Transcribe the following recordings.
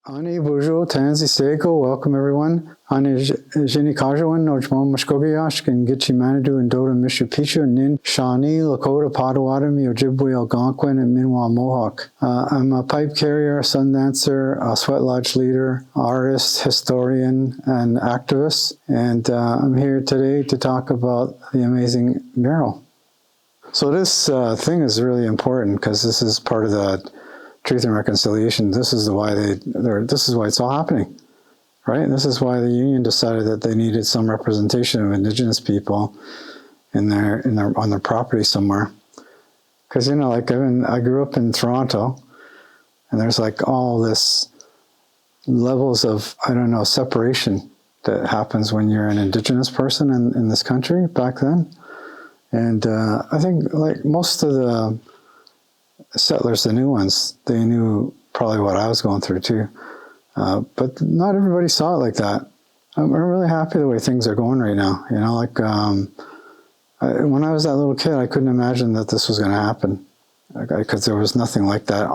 Ani Bujo Tanzi Sego, welcome everyone. Ani Jini Kajawan, Nojmo Mushkogiash, and Gichi Manadu and Dota Mishupichu, Nin Shawnee, Lakota, Potawatomi, Ojibwe, Algonquin, and Minwa Mohawk. I'm a pipe carrier, sun dancer, a sweat lodge leader, artist, historian, and activist. And I'm here today to talk about the amazing mural. So this thing is really important because this is part of the Truth and Reconciliation. This is why this is why it's all happening, right? This is why the union decided that they needed some representation of Indigenous people on their property somewhere. Because like I grew up in Toronto, and there's like all this levels of separation that happens when you're an Indigenous person in this country back then. And I think like most of the settlers, the new ones, they knew probably what I was going through too. But not everybody saw it like that. I'm really happy the way things are going right now. When I was that little kid, I couldn't imagine that this was going to happen. Because there was nothing like that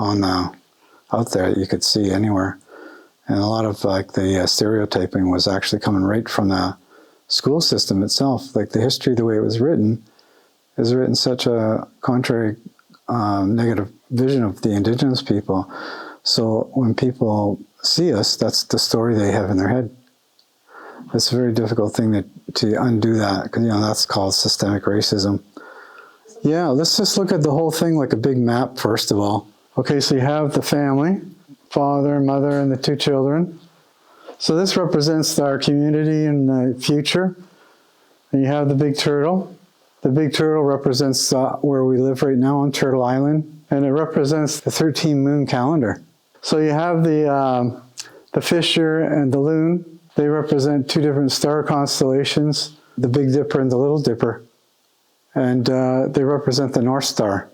out there that you could see anywhere. And a lot of the stereotyping was actually coming right from the school system itself. Like the history, the way it was written, is written such a contrary negative vision of the Indigenous people. So when people see us, that's the story they have in their head. It's a very difficult thing to undo that, because that's called systemic racism. Yeah, let's just look at the whole thing like a big map first of all. Okay, so you have the family, father, mother, and the two children. So this represents our community in the future. And you have the big turtle. The big turtle represents where we live right now on Turtle Island, and it represents the 13-moon calendar. So you have the Fisher and the Loon. They represent two different star constellations, the Big Dipper and the Little Dipper, and they represent the North Star.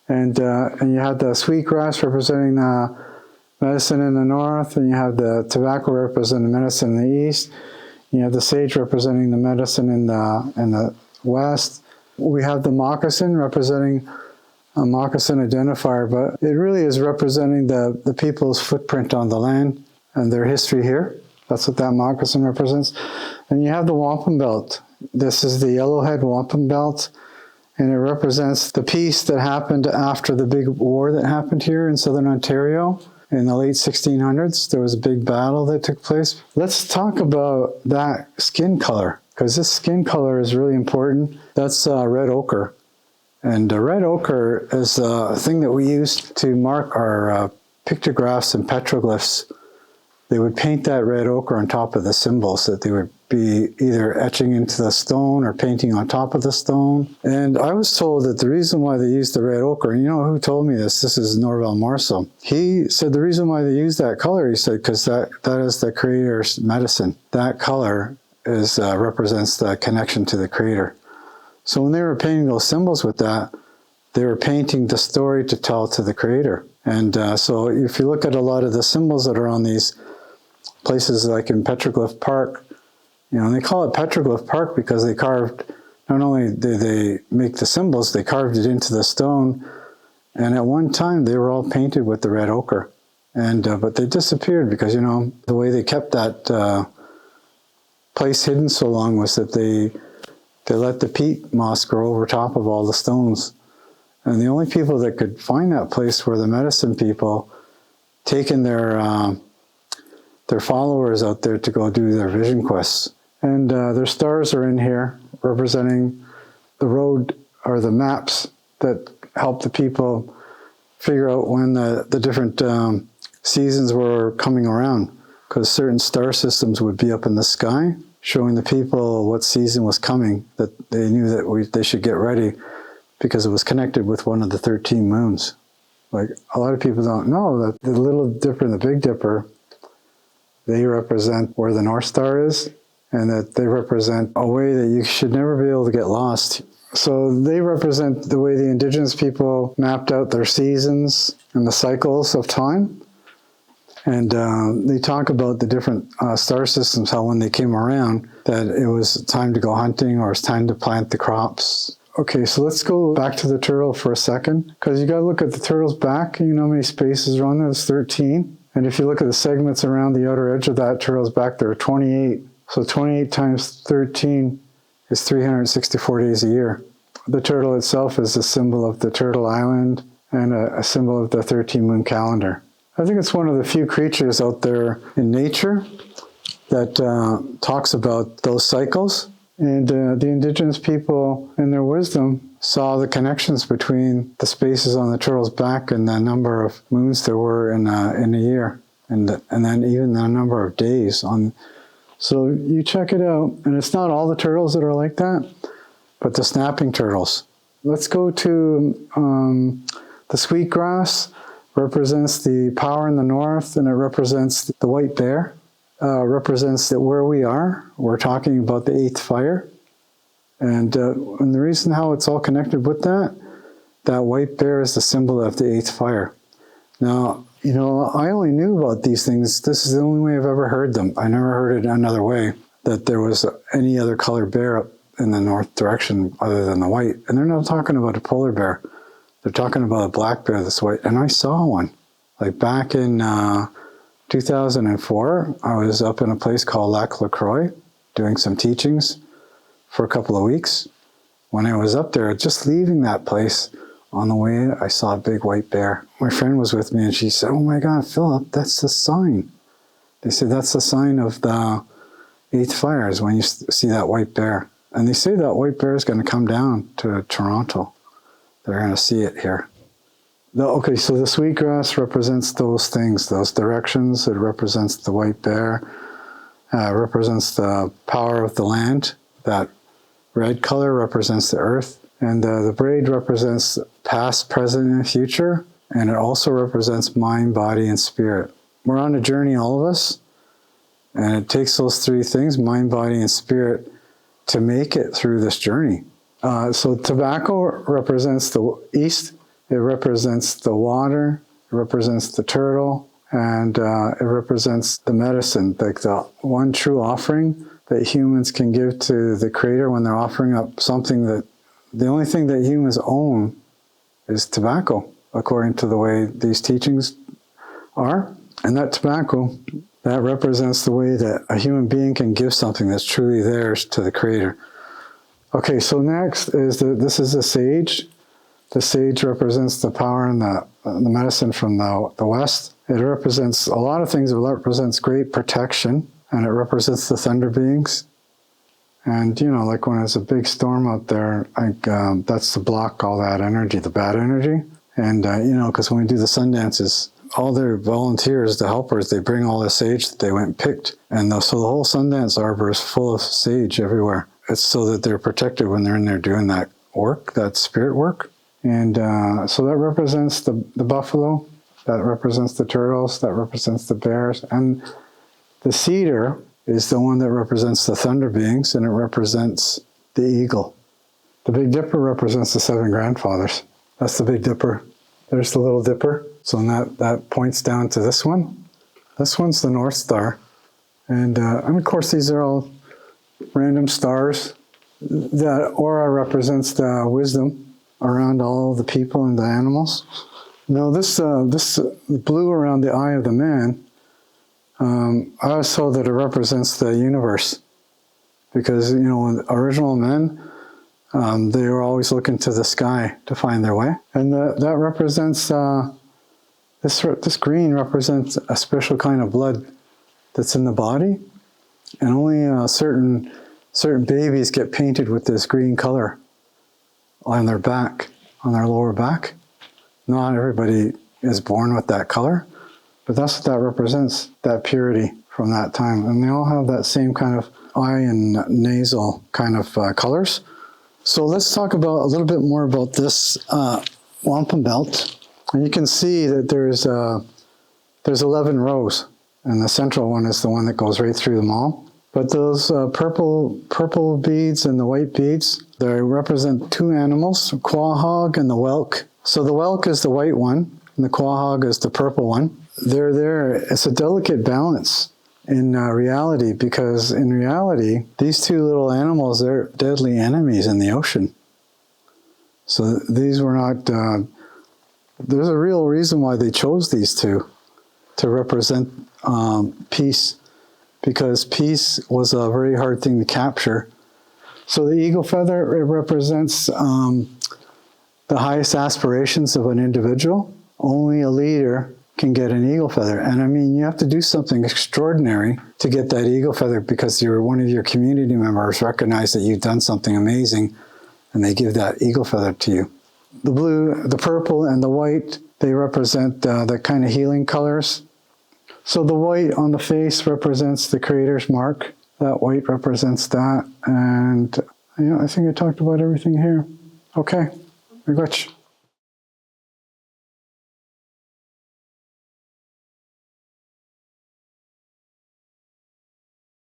And you have the sweetgrass representing the medicine in the north, and you have the tobacco representing the medicine in the east. You have the sage representing the medicine in the west. We have the moccasin representing a Moccasin Identifier, but it really is representing the people's footprint on the land and their history here. That's what that moccasin represents. And you have the wampum belt. This is the yellowhead wampum belt, and it represents the peace that happened after the big war that happened here in southern Ontario in the late 1600s. There was a big battle that took place. Let's talk about that skin color, because this skin color is really important. That's red ochre. And red ochre is a thing that we use to mark our pictographs and petroglyphs. They would paint that red ochre on top of the symbols that they would be either etching into the stone or painting on top of the stone. And I was told that the reason why they used the red ochre, and you know who told me this? This is Norval Marceau. He said the reason why they used that color, he said, because that is the creator's medicine. That color represents the connection to the creator. So when they were painting those symbols with that, they were painting the story to tell to the creator. And so if you look at a lot of the symbols that are on these places like in Petroglyph Park, and they call it Petroglyph Park because they carved, not only did they make the symbols, they carved it into the stone. And at one time they were all painted with the red ochre. And but they disappeared because, the way they kept that place hidden so long was that they let the peat moss grow over top of all the stones. And the only people that could find that place were the medicine people taking their followers out there to go do their vision quests. And their stars are in here representing the road or the maps that help the people figure out when the different seasons were coming around. Because certain star systems would be up in the sky, showing the people what season was coming, that they knew that they should get ready because it was connected with one of the 13 moons. Like, a lot of people don't know that the Little Dipper and the Big Dipper, they represent where the North Star is, and that they represent a way that you should never be able to get lost. So they represent the way the Indigenous people mapped out their seasons and the cycles of time. And they talk about the different star systems, how when they came around, that it was time to go hunting or it's time to plant the crops. Okay, so let's go back to the turtle for a second, because you got to look at the turtle's back. You know how many spaces are on there? It's 13. And if you look at the segments around the outer edge of that turtle's back, there are 28. So 28 times 13 is 364 days a year. The turtle itself is a symbol of the Turtle Island and a symbol of the 13-moon calendar. I think it's one of the few creatures out there in nature that talks about those cycles. And the indigenous people, in their wisdom, saw the connections between the spaces on the turtle's back and the number of moons there were in a year, and then even the number of days on. So you check it out, and it's not all the turtles that are like that, but the snapping turtles. Let's go to the sweetgrass. Represents the power in the north, and it represents the white bear. Represents that where we are. We're talking about the 8th fire. And the reason how it's all connected with that white bear is the symbol of the 8th fire. Now, I only knew about these things. This is the only way I've ever heard them. I never heard it another way, that there was any other colored bear up in the north direction other than the white. And they're not talking about a polar bear. They're talking about a black bear that's white. And I saw one. Like back in 2004, I was up in a place called Lac La Croix doing some teachings for a couple of weeks. When I was up there, just leaving that place, on the way, I saw a big white bear. My friend was with me and she said, "Oh my God, Philip, that's the sign." They said, "That's the sign of the 8th fires when you see that white bear." And they say that white bear is going to come down to Toronto. They're going to see it here. Okay, so the sweetgrass represents those things, those directions. It represents the white bear. Represents the power of the land. That red color represents the earth. And the braid represents past, present, and future. And it also represents mind, body, and spirit. We're on a journey, all of us. And it takes those three things, mind, body, and spirit, to make it through this journey. So tobacco represents the east. It represents the water. It represents the turtle. And it represents the medicine, like the one true offering that humans can give to the Creator when they're offering up something that the only thing that humans own is tobacco, according to the way these teachings are. And that tobacco, that represents the way that a human being can give something that's truly theirs to the Creator. Okay, so next is this is the sage. The sage represents the power and the medicine from the West. It represents a lot of things. It represents great protection, and it represents the thunder beings. And, like when there's a big storm out there, that's to block all that energy, the bad energy. And, because when we do the sun dances, all their volunteers, the helpers, they bring all the sage that they went and picked. And so the whole Sundance Arbor is full of sage everywhere. It's so that they're protected when they're in there doing that work, that spirit work. And so that represents the buffalo, that represents the turtles, that represents the bears. And the cedar is the one that represents the thunder beings, and it represents the eagle. The Big Dipper represents the 7 grandfathers. That's the Big Dipper. There's the Little Dipper. So that points down to this one. This one's the North Star. And of course, these are all random stars. That aura represents the wisdom around all the people and the animals. Now, this blue around the eye of the man, I was told that it represents the universe, because when original men, they were always looking to the sky to find their way, and that represents this green represents a special kind of blood that's in the body, and only certain babies get painted with this green color on their back, on their lower back. Not everybody is born with that color. But that's what that represents, that purity from that time. And they all have that same kind of eye and nasal kind of colors. So let's talk about a little bit more about this wampum belt. And you can see that there's 11 rows, and the central one is the one that goes right through them all. But those purple beads and the white beads, they represent 2 animals, the quahog and the whelk. So the whelk is the white one, and the quahog is the purple one. They're there. It's a delicate balance in reality, because in reality, these 2 little animals, they're deadly enemies in the ocean. So these were not, there's a real reason why they chose these 2. to represent peace, because peace was a very hard thing to capture. So the eagle feather, it represents the highest aspirations of an individual. Only a leader can get an eagle feather. And I mean, you have to do something extraordinary to get that eagle feather, because one of your community members recognize that you've done something amazing, and they give that eagle feather to you. The blue, the purple, and the white, they represent the kind of healing colors. So the white on the face represents the Creator's mark. That white represents that. And I think I talked about everything here. Okay, I got you.